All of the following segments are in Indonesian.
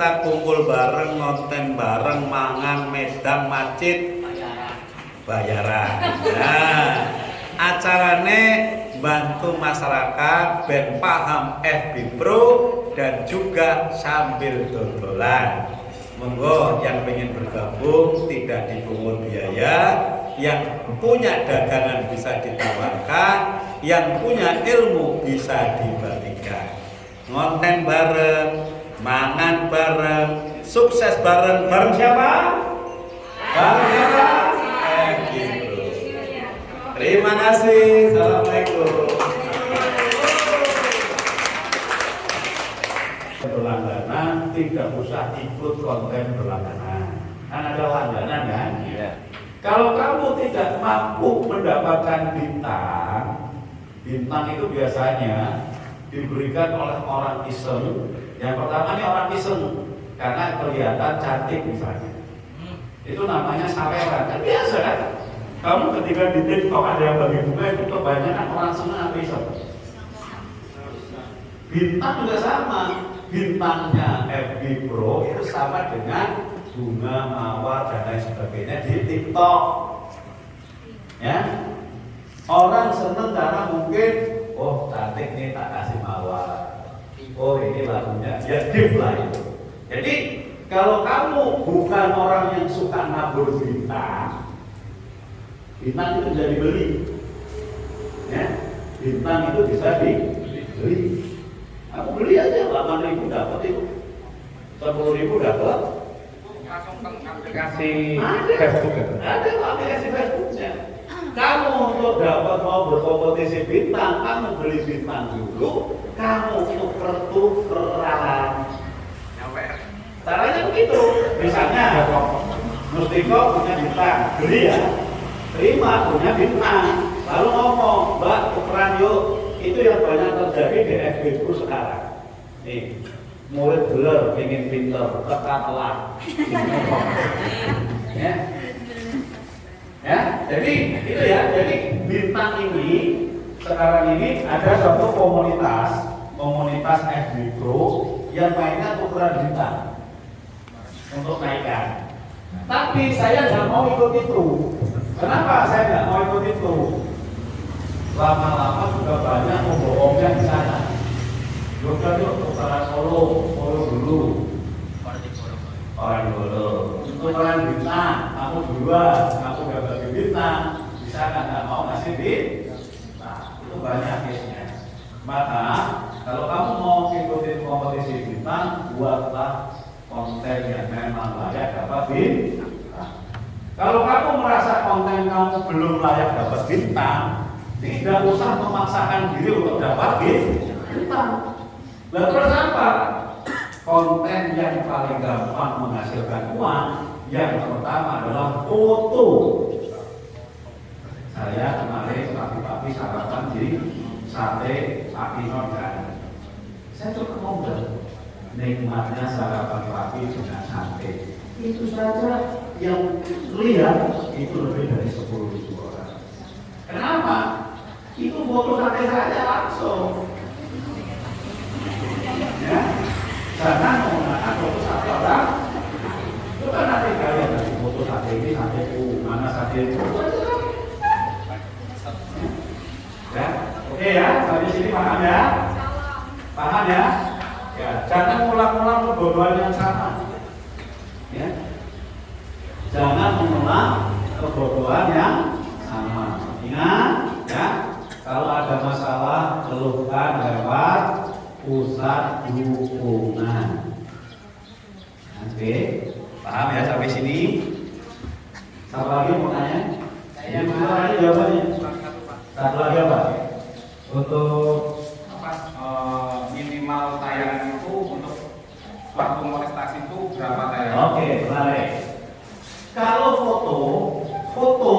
kita kumpul bareng, ngonten bareng, mangan, medang, macit, bayaran. Nah, acarane bantu masyarakat ben paham FB Pro dan juga sambil dodolan. Monggo yang pengen bergabung tidak dipungut biaya, yang punya dagangan bisa ditawarkan, yang punya ilmu bisa dibagikan. Ngonten bareng, mangan bareng, sukses bareng. Bareng siapa? Bareng FB Pro. Terima kasih. Assalamualaikum. Berlangganan tidak usah ikut konten berlangganan, kan ada langganan kan? Ya. Kalau kamu tidak mampu mendapatkan bintang, bintang itu biasanya diberikan oleh orang iseng. Yang pertama ini orang iseng karena kelihatan cantik misalnya, itu namanya saweran, kan biasa kan? Kamu ketika di TikTok ada yang bagi bunga itu kebanyakan orang senang apa iseng. Bintang juga sama. Bintangnya FB Pro itu sama dengan bunga, mawar dan lain sebagainya di TikTok. Ya, orang seneng karena mungkin, oh cantik nih tak kasih mawar. Oh ini lagunya, ya gift lah itu. Jadi kalau kamu bukan orang yang suka nabur bintang, bintang itu bisa dibeli. Ya, bintang itu bisa dibeli. Aku beli aja 8.000 dapat itu, 10.000 dapat. Langsung aplikasi Facebook. Ada aplikasi Facebooknya. Kamu untuk dapat mau berkompetisi bintang, kamu beli bintang dulu, kamu tuker-tukeran. Caranya begitu. Misalnya, Mustiko punya bintang, beli ya, terima punya bintang, lalu ngomong, Mbak tukeran yuk. Itu yang banyak terjadi di FB Pro sekarang. Nih, murid beler, pengen pinter, tekatlah. Ya, ya. Jadi itu ya. Jadi bintang ini sekarang ini ada satu komunitas FB Pro yang mainnya tukeran bintang untuk naikkan. Tapi saya nggak mau ikut itu. Kenapa saya nggak mau ikut itu? Lama-lama juga banyak pembohongnya di sana. Juga yuk tukeran Solo dulu. Orang dulu. Tukeran bintang, kamu duluan, kamu gak bagi bintang, bisa nggak mau ngasih bintang. Nah, itu banyak case-nya. Maka kalau kamu mau ikutin kompetisi bintang, buatlah konten yang memang layak dapat bintang. Kalau kamu merasa konten kamu belum layak dapat bintang, tidak usah memaksakan diri untuk dapat bintang. Lalu terus apa? Konten yang paling gampang menghasilkan uang yang pertama adalah foto. Saya kemarin pagi-pagi sarapan di sate Pak Kino dan saya coba ngomong nikmatnya sarapan pagi dengan sate. Itu saja yang lihat itu lebih dari 10.000 orang. Kenapa? Itu foto sate saja langsung. Ya, jangan menggunakan foto sate orang. Itu kan nanti kalian dari foto sate ini, sateku, mana sate itu. Ya, oke ya, sampai sini paham ya? Paham ya? Ya, jangan ulang-ulang kebodohan yang sama. Ya, jangan mengulang kebodohan yang sama. Ingat ya, kalau ada masalah keluhkan lewat pusat dukungan. Oke, paham ya sampai sini? Satu lagi mau tanya? Saya mau tanya jawabannya. Satu lagi apa? untuk minimal tayangan itu untuk suatu molestasi itu berapa tayangan? Oke, menarik. Kalau foto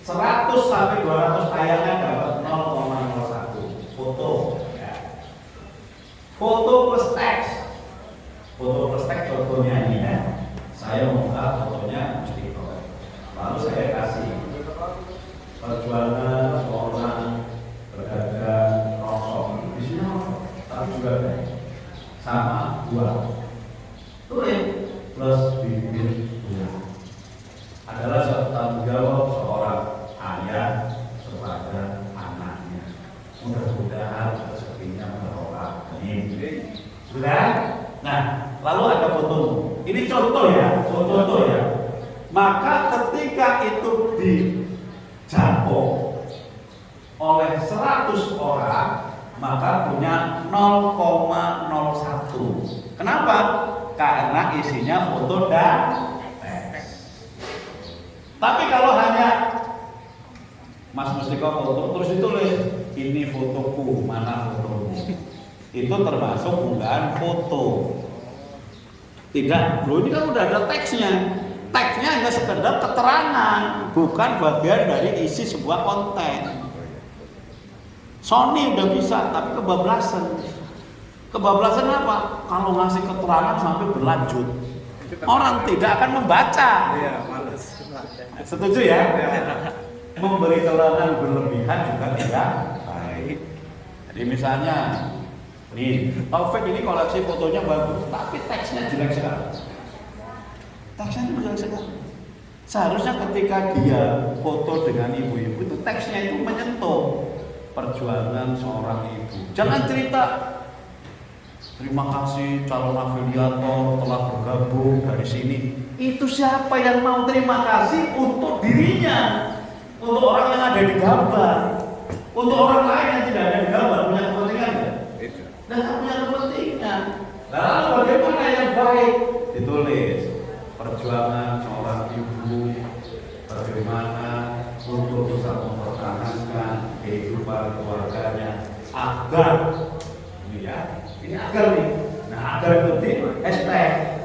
100 sampai 200 tayangan dapat 0,01 foto. Ya. Foto plus teks. Foto plus teks contohnya ini ya. Saya membuka fotonya Mustiko. Lalu saya kasih perjuangan seorang pedagang rokok. Di sini rokok, tapi juga sama dua. jatuh oleh 100 orang, maka punya 0,01. Kenapa? Karena isinya foto dan teks. Tapi kalau hanya Mas Mustika foto terus ditulis ini fotoku, mana fotomu, itu termasuk unggahan foto. Tidak, bro, ini kan udah ada teksnya. Teksnya hanya sekedar keterangan, bukan bagian dari isi sebuah konten. Sony udah bisa, tapi kebablasan. Kebablasan apa? Kalau ngasih keterangan sampai berlanjut, orang tidak akan membaca. Iya, males. Setuju ya? Memberi keterangan berlebihan juga tidak baik. Jadi misalnya, nih, Taufik ini koleksi fotonya bagus, tapi teksnya jelek sekali. Teksnya itu jelek sekali. Seharusnya ketika dia foto dengan ibu-ibu itu teksnya itu menyentuh perjuangan seorang ibu. Jangan cerita terima kasih calon afiliator telah bergabung dari sini. Itu siapa yang mau terima kasih untuk dirinya, untuk orang yang ada di gambar, untuk orang lain yang tidak ada di gambar punya kepentingan nggak? Dan punya kepentingan. Lalu bagaimana yang baik? Ditulis perjuangan seorang ibu, bagaimana untuk bisa mempertahankan kehidupan keluarganya agar ini ya, ini agar nih. Nah, agar itu di hashtag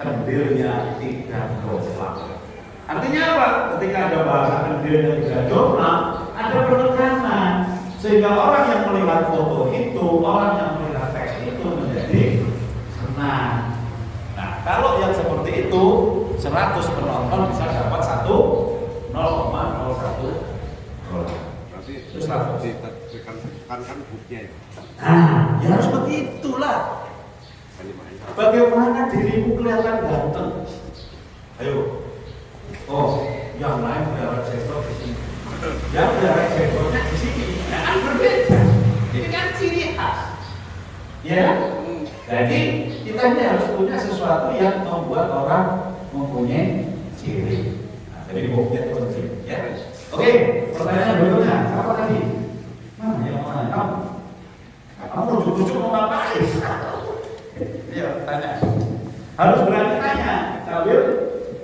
kendilnya tidak jomplang. Artinya apa? Ketika ada bahasa kendilnya tidak jomplang, ada penekanan sehingga orang yang melihat foto itu, orang yang melihat teks itu menjadi senang. Nah, kalau yang seperti itu 100 penonton bisa dapat 0,01 dolar. Berarti Terus lah ditekankan buktinya ya. Nah, ya harus begitulah. Bagaimana dirimu kelihatan ganteng? Ayo. Oh, yang lain udah sensor di sini. Yang udah sensornya di sini. Nah, kan berbeda. Ini kan ciri khas. Ya. Jadi kita ini harus punya sesuatu yang membuat orang mempunyai ciri. Nah, jadi bukti itu penting. Ya. Oke, pertanyaan berikutnya apa tadi? Mana yang mana? Kamu rujuk-rujuk mau ngapain? Iya, tanya. Harus berani tanya sambil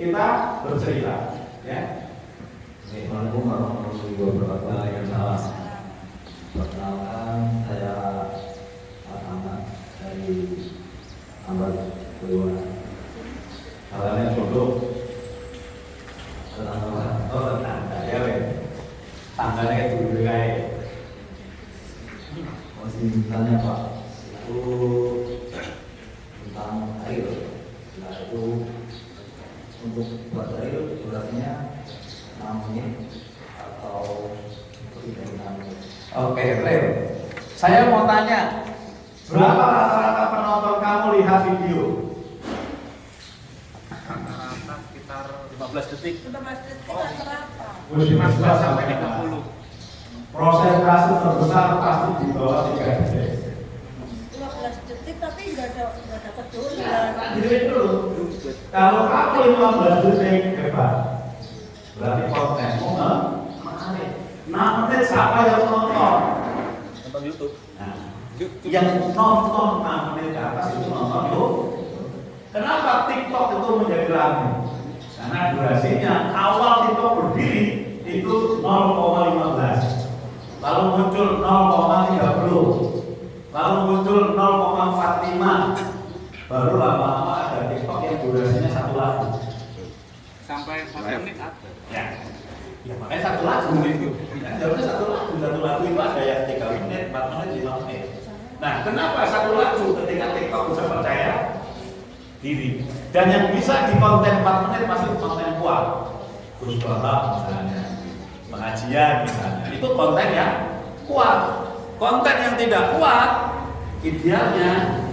kita bercerita, ya. Assalamualaikum warahmatullahi wabarakatuh. Yang salah. Perkenalkan, saya Ahmad dari Ambar Boyolali. Halnya jodoh. Perkenalkan. Oh, tetangga ya, weh. Tangganya kayak dulu kayak. Masih tanya Pak, itu tentang air. Nah itu untuk buat air durasinya 6 menit atau lebih dari 6 menit. Oke, Rem. Saya mau tanya, berapa rata-rata penonton kamu lihat video? Rata-rata sekitar 15 detik. 15 detik rata-rata. 15 sampai 30. Prosentase terbesar pasti di bawah 3 detik. 15 detik tapi nggak dapat dolar. Jadi dulu, kalau kamu 15 detik hebat, berarti kontenmu menarik. 6 menit siapa yang nonton? Nonton YouTube. Nah, yang nonton 6 menit ke atas itu nonton YouTube. Kenapa TikTok itu menjadi ramai? Karena durasinya awal TikTok berdiri itu 0,15. Lalu muncul 0,30, lalu muncul 0,45, baru lama-lama ada TikTok yang durasinya 1 lagu. Sampai 4 menit ada. Ya, makanya 1 lagu itu. Kan harusnya 1 lagu itu ada yang 3 menit, 4 menit, 5 menit. Nah, kenapa 1 lagu ketika TikTok bisa percaya diri? Dan yang bisa di konten 4 menit masih konten kuat. Gus Batak misalnya, pengajian misalnya, itu konten yang kuat. Konten yang tidak kuat, idealnya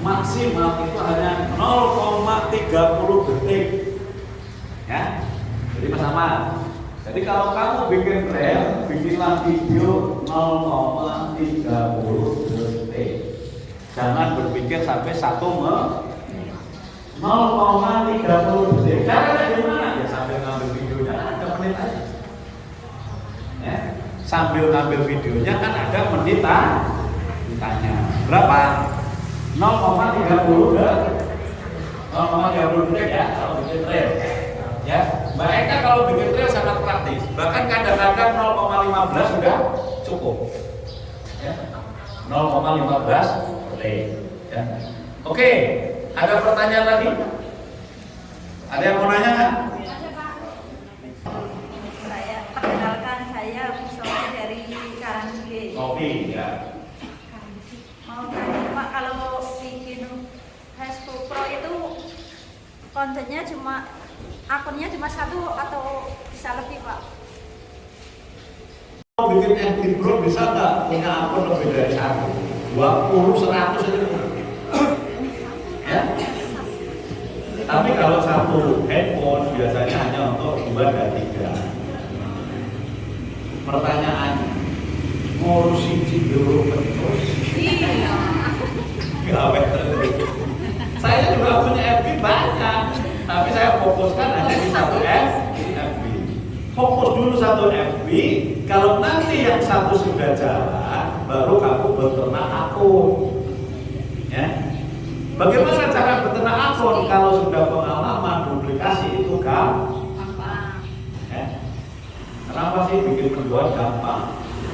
maksimal itu hanya 0,30 detik. Ya, jadi sama. Jadi kalau kamu bikin reel, bikinlah video 0,30 detik. Jangan berpikir sampai 1 menit. 0,30 detik. Caranya gimana? Ya sambil ngambil videonya ada menit aja. sambil ngambil videonya kan ada ditanya berapa? 0,30 detik ya kalau bikin trail ya. Mbak Eka kalau bikin trail sangat praktis, bahkan kadang-kadang 0,15 sudah cukup ya. 0,15 detik ya. Oke, ada pertanyaan lagi? Ada yang mau nanya kan? Perkenalkan saya Musofi dari Karangge. Sofi ya. Mau tanya Pak, kalau bikin Facebook Pro itu kontennya akunnya cuma satu atau bisa lebih Pak? Mau bikin FB Pro bisa nggak punya akun lebih dari 1, 20, 100 itu ya. Tapi kalau satu handphone biasanya hanya untuk 2 dan 3. Pertanyaan ngurusin ciduru terus. Iya. Gak betul. Saya juga punya FB banyak, tapi saya fokuskan hanya di satu FB. Fokus dulu satu FB. Kalau nanti yang satu sudah jalan, baru kamu berternak akun. Ya. Bagaimana cara berternak akun? Kalau sudah pengalaman duplikasi itu gampang. Ya. Kenapa sih bikin mendoan gampang?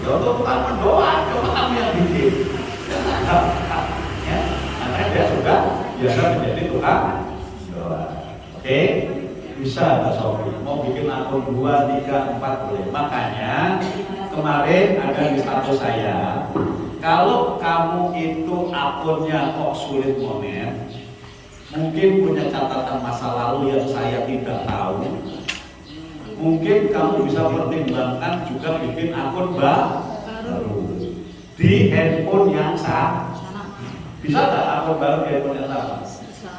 Ya untuk tukang mendoan, cuma kamu yang bikin. Ya, karena dia sudah biasa menjadi tukang mendoan. Oke, bisa Mbak Sofi. Mau bikin akun 2, 3, 4 boleh. Makanya kemarin ada di status saya, kalau kamu itu akunnya kok sulit monet, mungkin punya catatan masa lalu yang saya tidak tahu. Mungkin kamu bisa pertimbangkan juga bikin akun baru di handphone yang sama. Bisa nggak akun baru di handphone yang sama?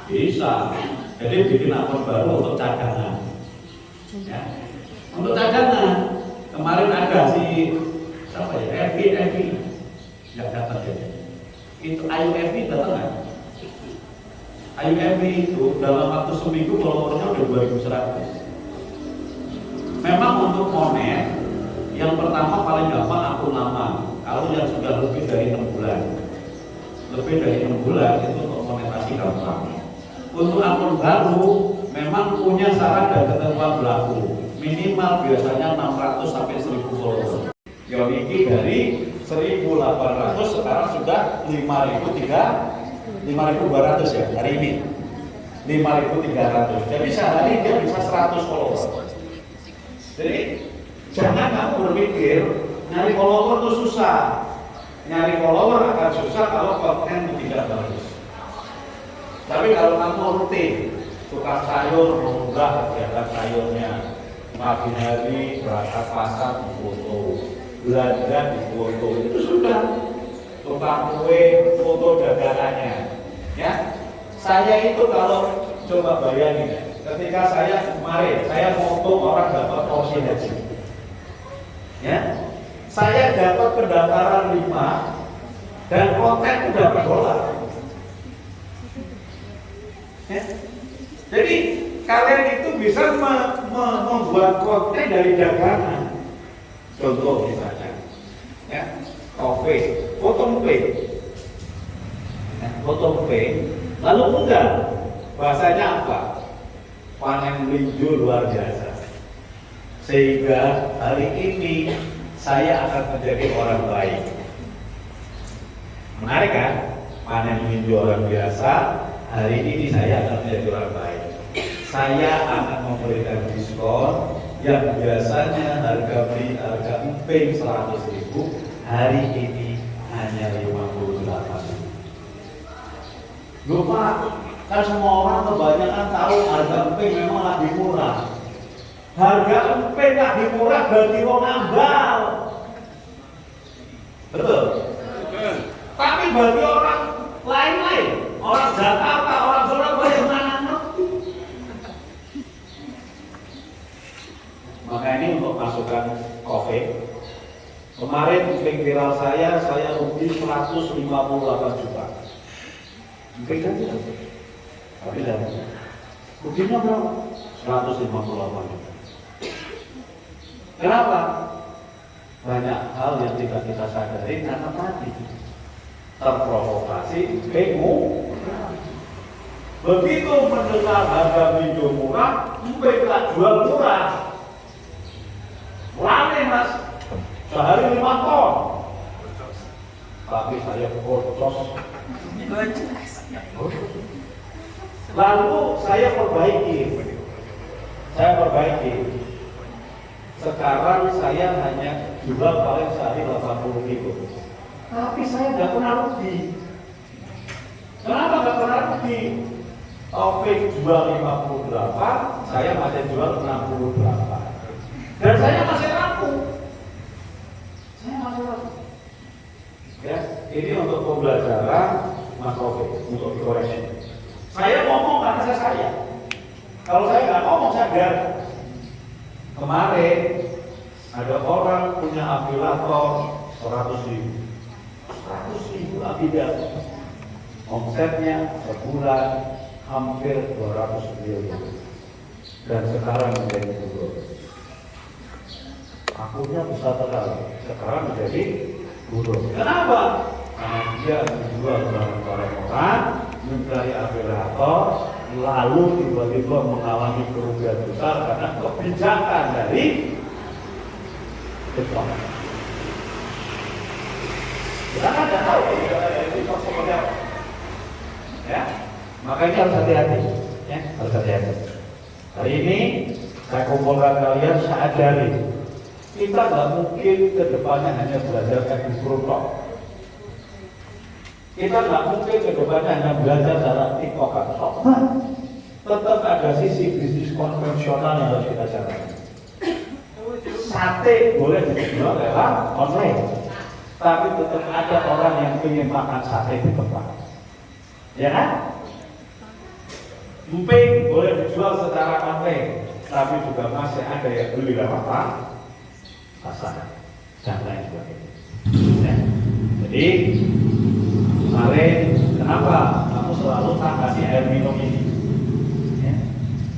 Bisa. Jadi bikin akun baru untuk cadangan. Ya. Untuk cadangan. Kemarin ada si siapa ya? Evi nggak datang ya. Itu Ayu Evi datang nggak? Ayu Evi itu dalam waktu seminggu followernya udah 2.100. Memang untuk monet yang pertama paling gampang akun lama. Kalau yang sudah lebih dari 6 bulan, itu untuk monetasi gampang. Untuk akun baru memang punya syarat dan ketentuan berlaku. Minimal biasanya 600 sampai 1.000 follower. Yang ini dari 1.800 sekarang sudah 5.200 ya hari ini. 5.300. Jadi sehari dia bisa 100 follower. Jadi jangan kamu berpikir nyari follower itu susah. Nyari follower akan susah kalau konten tidak bagus. Tapi kalau kamu rutin, tukang sayur mengunggah kegiatan sayurnya, pagi hari berangkat pasar di foto, belanja di foto, itu sudah. Tukang kue foto dagangannya. Ya, saya itu kalau coba bayangin. Ketika saya kemarin, saya foto orang dapat porsi haji. Ya, saya dapat pendaftaran 5 dan konten itu dapat $. Ya. Jadi kalian itu bisa membuat konten dari dagangan. Contoh misalnya, ya, kopi, foto kopi, lalu enggak, bahasanya apa? Panen melinjo luar biasa. Sehingga hari ini saya akan menjadi orang baik. Menarik kan? Panen melinjo orang biasa. Hari ini saya akan menjadi orang baik. Saya akan memberikan diskon yang biasanya harga emping 100.000, hari ini hanya 58.000. Lupa. Kan semua orang kebanyakan tahu harga emping memang lagi murah. Harga emping lagi murah bagi wong ambal. Betul? Tapi bagi orang lain-lain, orang Jakarta, orang Surabaya mana ngerti. Maka ini untuk masukan COVID. Kemarin emping viral saya rugi 158 juta. Emping kan tidak? Tapi dan ruginya berapa? 158 juta. Kenapa? banyak hal yang tidak kita sadari karena tadi terprovokasi bingung. Begitu mendengar harga pinjol murah, tak jual murah. Rame mas, sehari 5 ton. Tapi saya kocos. Lalu saya perbaiki. Sekarang saya hanya jual paling sehari 80 kilo. Tapi saya nggak pernah rugi. Kenapa nggak pernah rugi? Taufik jual 58, saya masih jual 68. Dan saya masih laku. Ya, ini untuk pembelajaran Mas Taufik, untuk dikoreksi. Saya ngomong karena saya. Kalau saya nggak ngomong, saya biar. Kemarin ada orang punya afiliator 100.000. 100.000 afiliator. Omsetnya sebulan hampir 200 miliar. Dan sekarang menjadi buruk. Akunnya besar sekali. Sekarang menjadi buruk. Kenapa? Karena dia menjual barang-barang orang, mencari afiliator, lalu tiba-tiba mengalami kerugian besar karena kebijakan dari TikTok. Kita kan tidak tahu kebijakan dari TikTok seperti apa. Ya, makanya harus hati-hati. Ya, harus hati-hati. Hari ini saya kumpulkan kalian sadari kita nggak mungkin kedepannya hanya belajar teknik. Kita nggak mungkin kedepannya hanya belajar cara TikTokan. Tetap ada sisi bisnis konvensional yang harus kita jalani. Sate boleh dijual lewat online, tapi tetap ada orang yang ingin makan sate di tempat. Ya kan? Emping boleh dijual secara online, tapi juga masih ada yang beli lewat pasar dan lain sebagainya. Ya. Jadi kemarin kenapa kamu selalu tak kasih air minum ini? Ya.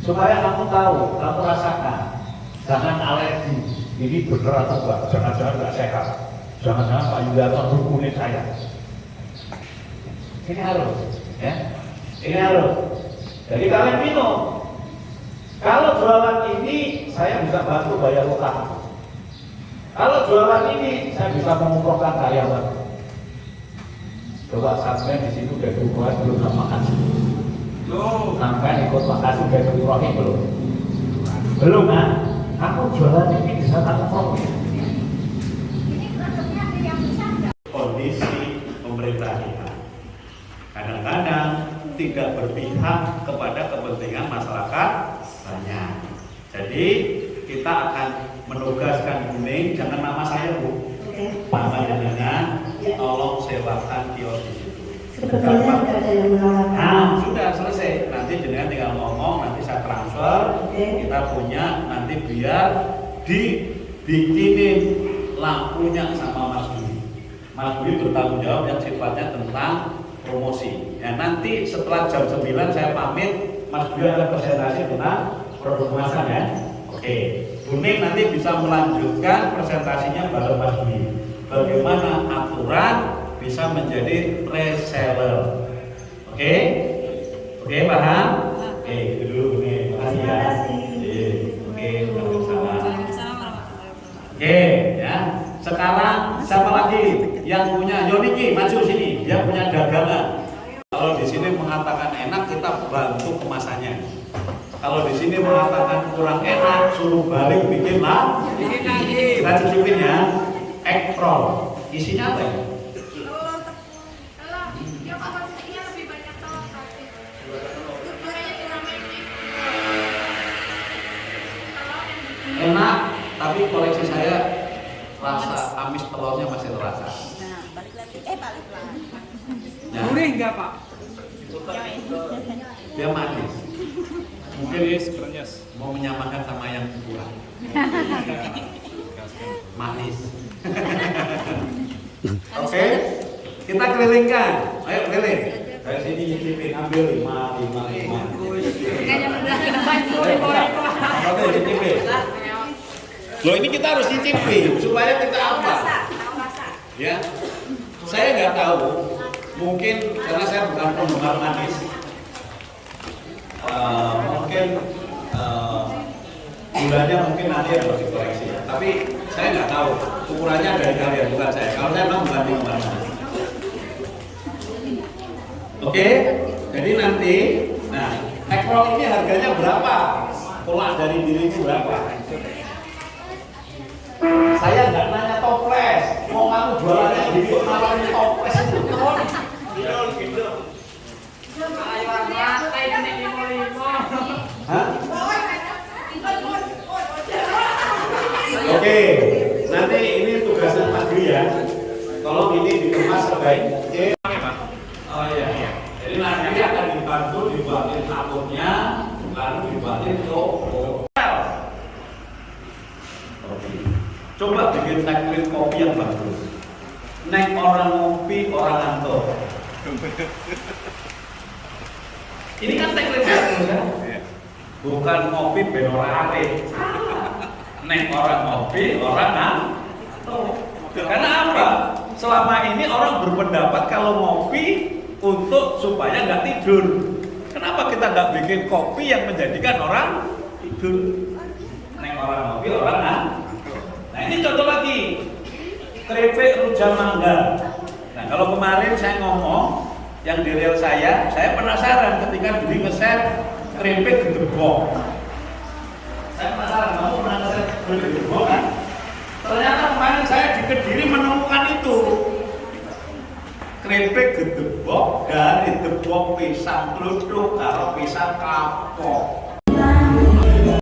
Supaya kamu tahu, kamu rasakan, jangan alergi. Ini benar atau enggak? Jangan-jangan enggak sehat. Jangan-jangan Pak Yulianto berkulit saya. Ini harus, ya. Ini harus. Jadi kalian minum. Kalau jualan ini saya bisa bantu bayar utang. Kalau jualan ini saya bisa mengumpulkan karyawan. Coba sampai di situ udah bukan belum makan. Sampai ikut makan udah diurohi belum? Belum kan? Aku jualan ini bisa tak profit. Ini produknya ada yang bisa nggak? Kondisi pemerintah kita kadang-kadang tidak berpihak kepada kepentingan masyarakat banyak. Jadi kita akan menugaskan Buning, jangan nama saya Bu, namanya dengan tolong sewakan kios di situ. Sebetulnya nggak ada yang menawarkan. Nah sudah selesai, nanti jenengan tinggal ngomong, nanti saya transfer, kita punya nanti biar dibikinin lampunya sama Mas Budi. Mas Budi bertanggung jawab yang sifatnya tentang promosi. Ya nanti setelah jam 9 saya pamit, Mas Budi akan presentasi tentang produk kemasan ya. Oke, Buning nanti bisa melanjutkan presentasinya bareng Mas Budi. Bagaimana aturan bisa menjadi reseller. Oke? Oke, paham? Oke, itu dulu nih. Makasih ya. Oke, oke, ya. Sekarang siapa lagi yang punya Yoniki maju sini, dia punya dagangan. Kalau di sini mengatakan enak, kita bantu kemasannya. Kalau di sini mengatakan kurang enak, suruh balik bikin lagi. Kita cicipin ya. Egg roll. Isinya apa ya? Yang kapasitinya lebih banyak telur tapi enak, tapi koleksi saya rasa amis telurnya masih terasa. Nah, balik lagi. Balik lagi. Ya, Gurih nggak Pak? dia manis. Mungkin Krenyes. mau menyamakan sama yang kedua. Manis. Oke, kita kelilingkan. Ayo keliling. Dari sini nyicipin, ambil 5. kayaknya benar kita bantu Oke, nyicipin. Loh ini kita harus cicipi supaya kita Tahu apa? rasa, tahu rasa. Ya, saya nggak tahu. Mungkin karena saya bukan penggemar manis. Mungkin gulanya mungkin nanti harus dikoreksi. Tapi saya nggak tahu. Ukurannya dari kalian bukan saya. Kalau saya memang bukan penggemar manis. Oke, jadi nanti, nah, ekrol ini harganya berapa? Pola dari dirimu berapa? Saya nggak nanya toples, mau kamu jualannya gitu, nawarin toples itu. Hah? Oke, nanti ini tugasnya Pak Dwi ya. Tolong ini dikemas sebaik-baiknya. Oh iya. Jadi nanti akan dibantu dibuatin akunnya, lalu dibuatin toko. Coba bikin tagline kopi yang bagus. Neng orang ngopi, orang ngantor. Ini kan tagline bagus kan? Bukan ngopi ben ora arek. Neng orang ngopi, orang ngantor. Karena apa? Selama ini orang berpendapat kalau ngopi untuk supaya nggak tidur. Kenapa kita nggak bikin kopi yang menjadikan orang tidur? Neng orang ngopi, orang ngantor. Nah ini contoh lagi, keripik rujak mangga. Nah kalau kemarin saya ngomong yang di reel saya penasaran ketika Dwi nge-share keripik gedebok. Saya penasaran, kamu pernah nge-share keripik gedebok kan? Ternyata kemarin saya di Kediri menemukan itu keripik gedebok dari debok pisang tluthuk karo pisang kapok.